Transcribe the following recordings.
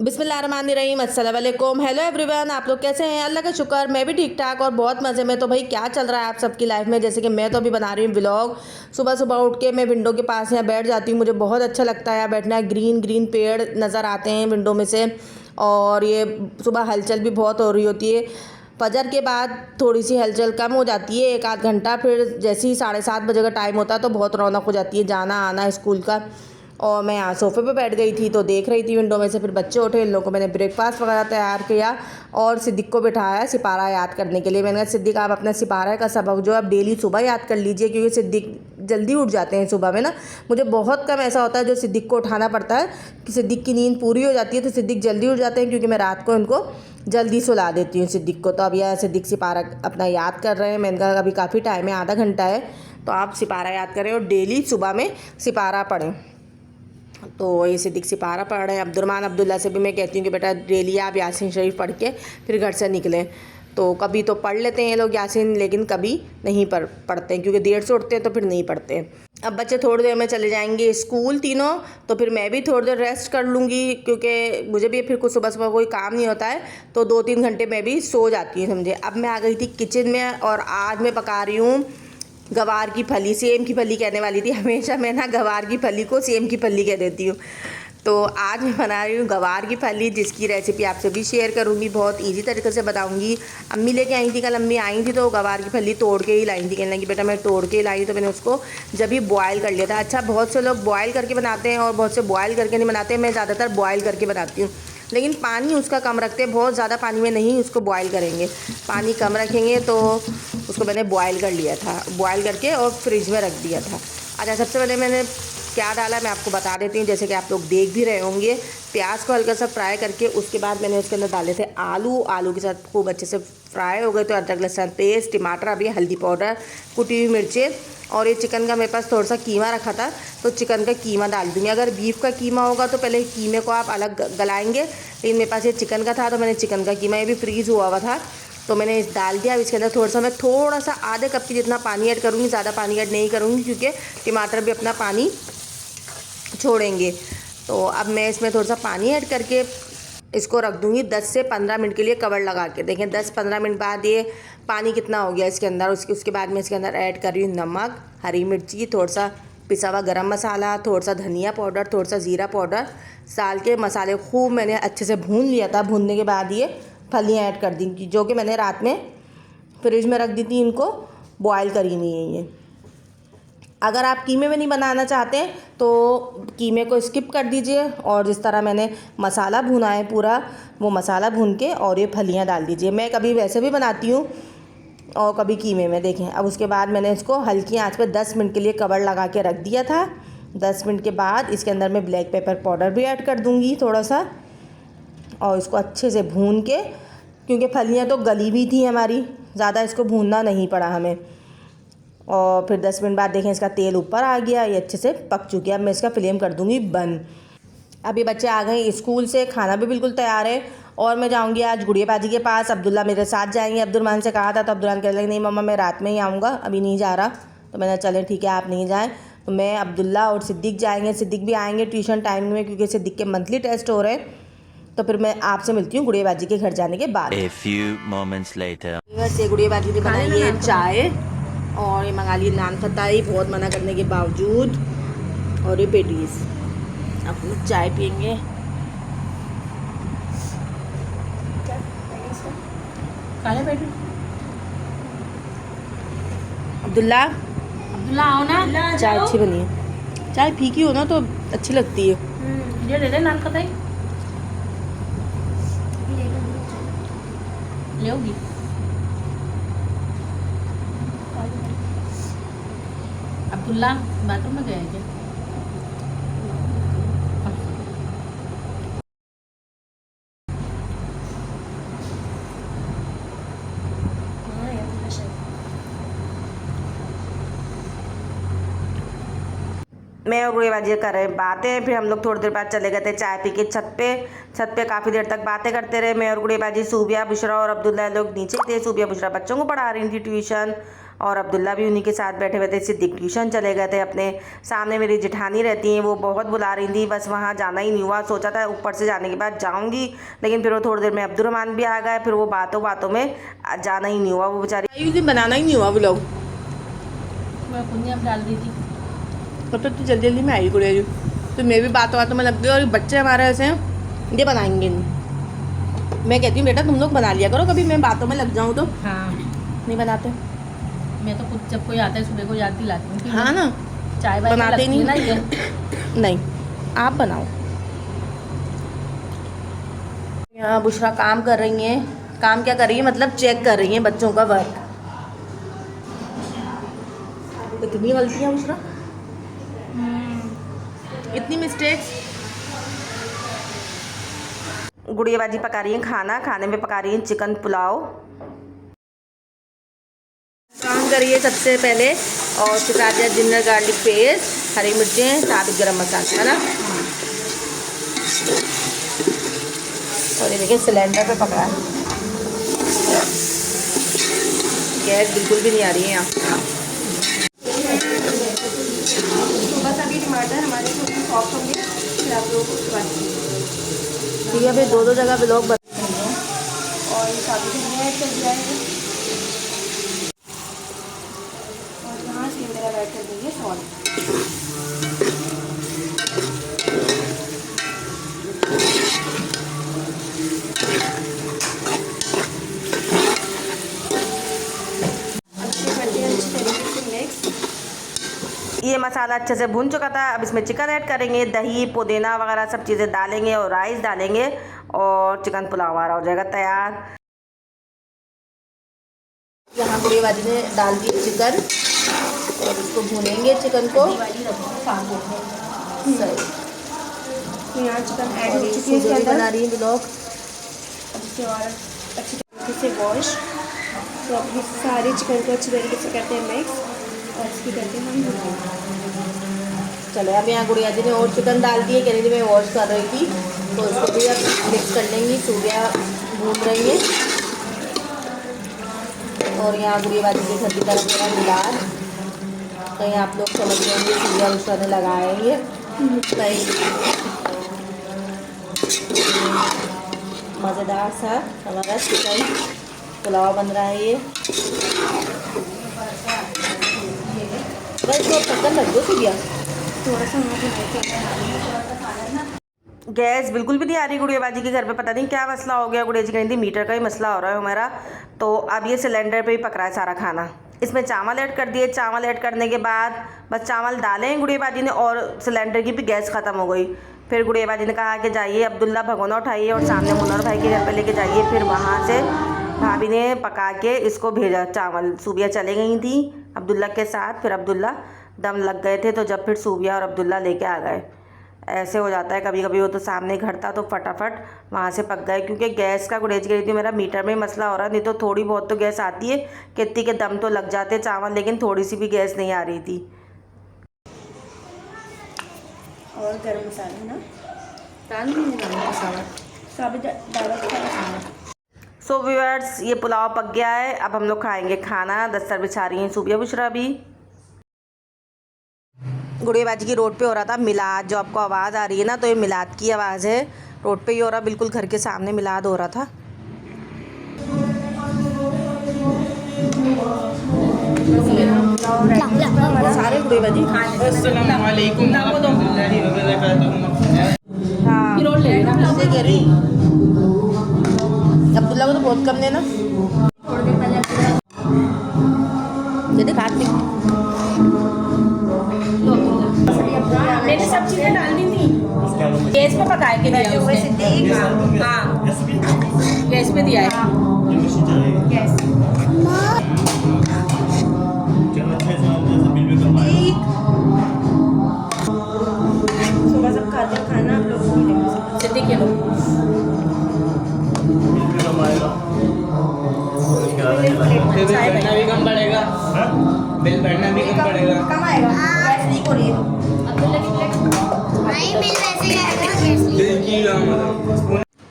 बिस्मिल्लाहिर्रहमानिर्रहीम, अस्सलाम वालेकुम। हेलो एवरीवन, आप लोग कैसे हैं? अल्लाह का शुक्र, मैं भी ठीक ठाक और बहुत मज़े में। तो भाई क्या चल रहा है आप सबकी लाइफ में? जैसे कि मैं तो अभी बना रही हूँ व्लॉग। सुबह सुबह उठ के मैं विंडो के पास यहाँ बैठ जाती हूँ, मुझे बहुत अच्छा लगता है यहाँ बैठना। ग्रीन ग्रीन पेड़ नज़र आते हैं विंडो में से, और ये सुबह हलचल भी बहुत हो रही होती है। फजर के बाद थोड़ी सी हलचल कम हो जाती है, एक आध घंटा, फिर जैसे ही 7:30 बजे का टाइम होता है तो बहुत रौनक हो जाती है जाना आना स्कूल का। और मैं यहाँ सोफ़े पे बैठ गई थी तो देख रही थी विंडो में से। फिर बच्चे उठे, इन लोगों को मैंने ब्रेकफास्ट वगैरह तैयार किया और सिद्दीक को बिठाया सिपारा याद करने के लिए। मैंने कहा सिद्दीक आप अपना सिपारा का सबक जो आप डेली सुबह याद कर लीजिए, क्योंकि सिद्दीक जल्दी उठ जाते हैं सुबह में ना। मुझे बहुत कम ऐसा होता है जो सिद्दीक को उठाना पड़ता है कि सिद्दीक की नींद पूरी हो जाती है, तो सिद्दीक जल्दी उठ जाते हैं क्योंकि मैं रात को इनको जल्दी सुला देती हूँ सिद्दीक को। तो अब यह सिद्दीक सिपारा अपना याद कर रहे हैं। मैंने कहा अभी काफ़ी टाइम है, आधा घंटा है, तो आप सिपारा याद करें और डेली सुबह में सिपारा पढ़ें। तो ये सिद्दीक सिपारा पढ़ रहे हैं। अब्दुर्रहमान अब्दुल्ला से भी मैं कहती हूँ कि बेटा डेली आप यासीन शरीफ पढ़ के फिर घर से निकलें। तो कभी तो पढ़ लेते हैं ये लोग यासीन, लेकिन कभी नहीं पढ़ते हैं क्योंकि देर से उठते हैं तो फिर नहीं पढ़ते हैं। अब बच्चे थोड़ी देर में चले जाएंगे स्कूल तीनों, तो फिर मैं भी थोड़ी देर रेस्ट कर लूँगी क्योंकि मुझे भी फिर कुछ सुबह सुबह कोई काम नहीं होता है, तो 2-3 घंटे मैं भी सो जाती हूँ समझे। अब मैं आ गई थी किचन में और आज मैं पका रही हूँ गवार की फली। सेम की फली कहने वाली थी, हमेशा मैं ना गवार की फली को सेम की फली कह देती हूँ। तो आज मैं बना रही हूँ गवार की फली, जिसकी रेसिपी आपसे भी शेयर करूँगी। बहुत इजी तरीके से बताऊँगी। अम्मी लेके आई थी, कल अम्मी आई थी तो गवार की फली तोड़ के ही लाई थी। कहने लगी बेटा मैं तोड़ के ही लाई, तो मैंने उसको जब ही बॉयल कर लिया था। अच्छा, बहुत से लोग बॉयल करके बनाते हैं और बहुत से बॉयल करके नहीं बनाते। मैं ज़्यादातर बॉयल करके बनाती हूँ, लेकिन पानी उसका कम रखते हैं। बहुत ज़्यादा पानी में नहीं उसको बॉयल करेंगे, पानी कम रखेंगे। तो उसको मैंने बॉयल कर लिया था, बॉयल करके और फ्रिज में रख दिया था। अच्छा, सबसे पहले मैंने क्या डाला मैं आपको बता देती हूँ। जैसे कि आप लोग देख भी रहे होंगे, प्याज को हल्का सा फ्राई करके उसके बाद मैंने उसके अंदर डाले थे आलू के साथ खूब अच्छे से फ्राई हो गए। तो अदरक लहसुन पेस्ट, टमाटर, अभी हल्दी पाउडर, कुटी हुई मिर्चें, और ये चिकन का मेरे पास थोड़ा सा कीमा रखा था तो चिकन का कीमा डाल दूँगी। अगर बीफ का कीमा होगा तो पहले कीमे को आप अलग गलाएंगे, लेकिन मेरे पास ये चिकन का था तो मैंने चिकन का कीमा, ये भी फ्रीज़ हुआ था, तो मैंने इस डाल दिया। अब इसके अंदर थोड़ा सा आधे कप की जितना पानी ऐड करूँगी, ज़्यादा पानी ऐड नहीं करूँगी क्योंकि टमाटर भी अपना पानी छोड़ेंगे। तो अब मैं इसमें थोड़ा सा पानी ऐड करके इसको रख दूँगी 10 से 15 मिनट के लिए कवर लगा के। देखें 10-15 मिनट बाद ये पानी कितना हो गया इसके अंदर। उसके बाद मैं इसके अंदर ऐड कर रही हूँ नमक, हरी मिर्ची, थोड़ा सा पिसा हुआ गरम मसाला, थोड़ा सा धनिया पाउडर, थोड़ा सा ज़ीरा पाउडर डाल के मसाले खूब मैंने अच्छे से भून लिया था। भूनने के बाद ये फलियाँ ऐड कर दी जो कि मैंने रात में फ्रिज में रख दी थी, इनको बॉयल करी नहीं है ये। अगर आप कीमे में नहीं बनाना चाहते तो कीमे को स्किप कर दीजिए और जिस तरह मैंने मसाला भुना है पूरा, वो मसाला भून के और ये फलियाँ डाल दीजिए। मैं कभी वैसे भी बनाती हूँ और कभी कीमे में। देखें अब उसके बाद मैंने इसको हल्की आंच पे 10 मिनट के लिए कवर लगा के रख दिया था। 10 मिनट के बाद इसके अंदर मैं ब्लैक पेपर पाउडर भी ऐड कर दूँगी थोड़ा सा, और इसको अच्छे से भून के, क्योंकि फलियाँ तो गली हुई थी हमारी, ज़्यादा इसको भूनना नहीं पड़ा हमें। और फिर 10 मिनट बाद देखें इसका तेल ऊपर आ गया, ये अच्छे से पक चुकी है। अब मैं इसका फ्लेम कर दूँगी बंद। अभी बच्चे आ गए स्कूल से, खाना भी बिल्कुल तैयार है और मैं जाऊँगी आज गुड़िया बाजी के पास। अब्दुल्ला मेरे साथ जाएंगे। अब्दुर्रहमान से कहा था तो अब्दुर्रहमान कहने लगे नहीं मम्मा मैं रात में ही आऊँगा, अभी नहीं जा रहा। तो मैंने चले ठीक है आप नहीं जाएँ, तो मैं, अब्दुल्ला और सिद्दीक जाएँगे। सिद्दीक भी आएँगे ट्यूशन टाइम में क्योंकि सिद्दीक के मंथली टेस्ट हो रहे हैं। तो फिर मैं आपसे मिलती हूँ गुड़िया बाजी के घर जाने के बाद। A few moments later. से गुड़िया बाजी ने बनाई है चाय और ये मंगा ली नान खटाई, बहुत मना करने के बावजूद, और ये पेटीज। अब हम चाय पियेंगे। अब्दुल्ला आओ ना, चाय अच्छी बनी है। चाय फीकी हो ना तो अच्छी लगती है। ये दे दे नान खटाई लेगी। अब्दुल्ला बाथरूम में गया है क्या? मैं और गुड़िया बाजी कर रहे बातें, फिर हम लोग थोड़ी देर बाद चले गए थे चाय पी के छत पे काफ़ी देर तक बातें करते रहे। मैं और गुड़िया बाजी, सूबिया, बुशरा और अब्दुल्ला लोग नीचे थे। सूबिया बुशरा बच्चों को पढ़ा रही थी ट्यूशन, और अब्दुल्ला भी उन्हीं के साथ बैठे हुए थे। सिद्दीक ट्यूशन चले गए थे अपने। सामने मेरी जेठानी रहती हैं, वो बहुत बुला रही थी, बस वहाँ जाना ही नहीं हुआ। सोचा था ऊपर से जाने के बाद जाऊँगी, लेकिन फिर वो थोड़ी देर में अब्दुर्रहमान भी आ गए, फिर वो बातों बातों में जाना ही नहीं हुआ। वो बेचारी बनाना ही नहीं हुआ व्लॉग। मैं पुण्य अब डाल दी थी। तब तक तो जल्दी जल्दी में आई गुड़िया जी, तो मैं भी बातों में लग गई। और बच्चे हमारे ऐसे हैं, ये बनाएंगे नहीं। मैं कहती हूँ बेटा तुम लोग बना लिया करो, कभी मैं बातों में लग जाऊँ तो। हाँ, नहीं बनाते। मैं तो खुद जब कोई आता है सुबह को याद दिलाती हूँ कि हाँ ना, चाय वाय बनाते ही लगती है ना नहीं। ये। नहीं, आप बनाओ। यहाँ बुशरा काम कर रही हैं। काम क्या कर रही है, मतलब चेक कर रही हैं बच्चों का वर्क। इतनी गलतियाँ बुशरा, इतनी मिस्टेक्स। गुड़िया बाजी पका रही हैं खाना। खाने में पका रही हैं चिकन पुलाव। काम करिए सबसे पहले, और सिखा दिया जिंजर गार्लिक पेस्ट, हरी मिर्चें, साबुत गरम मसाला, है ना। और ये देखिए सिलेंडर पे पकड़ा है, गैस बिल्कुल भी नहीं आ रही है यहाँ। बस अभी टमाटर हमारे सॉफ्ट होंगे, फिर आप लोग ठीक है। फिर दो जगह ब्लॉग बनेंगे और ये साबुत धनिया चल जाएगा, और यहाँ से मेरा ऐड कर देंगे सॉल्ट। ये मसाला अच्छे से भून चुका था। अब इसमें चिकन ऐड करेंगे, दही पुदीना वगैरह सब चीज़ें डालेंगे और राइस डालेंगे, और चिकन पुलाव हमारा हो जाएगा तैयार। यहाँ गुड़िया बाजी ने डाल दिए चिकन, और इसको भूनेंगे चिकन को। सही, यहाँ चिकन ऐड हो चुकी है, इसके अंदर बना रही है ब्लॉग। अब इसे और अच्छी तरीके से वॉश, तो अब ये सारे चिकन को अच्छी तरीके से करते हैं मिक्स, और इसकी करके हम चलो। अब यहाँ गुड़िया जी ने और चिकन डाल दिए, कह रही थी मैं वॉश कर रही थी, तो इसको भी अब मिक्स कर लेंगी। सूर्या भून रही है, और यहाँ गुड़िया बाजी के घर की तरफ मेरा मिलाद, कहीं आप लोग समझ रहे होंगे सूर्या उषा ने लगाएंगे नहीं। मज़ेदार सा हमारा चिकन पुलाव बन रहा है। ये बस तो पकड़ लग दो सूर्या, थोड़ा सा। गैस बिल्कुल भी नहीं आ रही गुड़िया बाजी के घर पे, पता नहीं क्या मसला हो गया। गुड़िया जी कहीं थी मीटर का ही मसला हो रहा है हमारा। तो अब ये सिलेंडर पे ही पक रहा है सारा खाना। इसमें चावल ऐड कर दिए। चावल ऐड करने के बाद बस चावल डाले गुड़िया बाजी ने, और सिलेंडर की भी गैस ख़त्म हो गई। फिर गुड़िया बाजी ने कहा कि जाइए अब्दुल्ला भगोना उठाइए और सामने मुनर भाई के घर पे लेके जाइए। फिर वहाँ से भाभी ने पका के इसको भेजा चावल। सूबिया चले गई थी अब्दुल्ला के साथ, फिर अब्दुल्ला दम लग गए थे, तो जब फिर सूबिया और अब्दुल्ला लेके आ गए। ऐसे हो जाता है कभी कभी। वो तो सामने घर था तो फटाफट वहाँ से पक गए, क्योंकि गैस का गुड़ेज गई थी मेरा मीटर में मसला हो रहा। नहीं तो थोड़ी बहुत तो गैस आती है, कितनी के दम तो लग जाते चावल, लेकिन थोड़ी सी भी गैस नहीं आ रही थी। और गरम मसाला ना डाल सो व्यूअर्स, ये पुलाव पक गया है। अब हम लोग खाएंगे खाना। दस्तर बिछा रही हैं सूबिया बुशरा भी। गुड़िया बाजी की रोड पे हो रहा था मिलाद, जो आपको आवाज़ आ रही है ना, तो ये मिलाद की आवाज़ है। रोड पे ही हो रहा, बिल्कुल घर के सामने मिलाद हो रहा था। सारे गुड़िया बाजी अब्दुल्ला को तो बहुत कम देना। मैंने सब चीजें डालनी थी, गैस पे पकाए के दिया। हाँ, गैस पे दिया है। सुबह सब खाते हैं खाना, आप लोग सिद्धि के लोग बढ़ना भी कम पड़ेगा, बिल बढ़ना भी कम पड़ेगा, कम आएगा। गैस लीक हो रही है। बिल की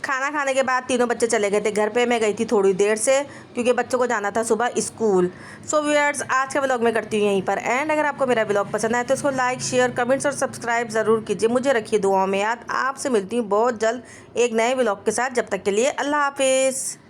खाना खाना खाने के बाद तीनों बच्चे चले गए थे घर पे। मैं गई थी थोड़ी देर से क्योंकि बच्चों को जाना था सुबह स्कूल। सो व्यूअर्स, आज का व्लॉग मैं करती हूँ यहीं पर एंड। अगर आपको मेरा व्लॉग पसंद आए तो इसको लाइक, शेयर, कमेंट्स और सब्सक्राइब ज़रूर कीजिए। मुझे रखिए दुआओं में याद। आपसे मिलती हूँ बहुत जल्द एक नए व्लॉग के साथ। जब तक के लिए अल्लाह हाफिज़।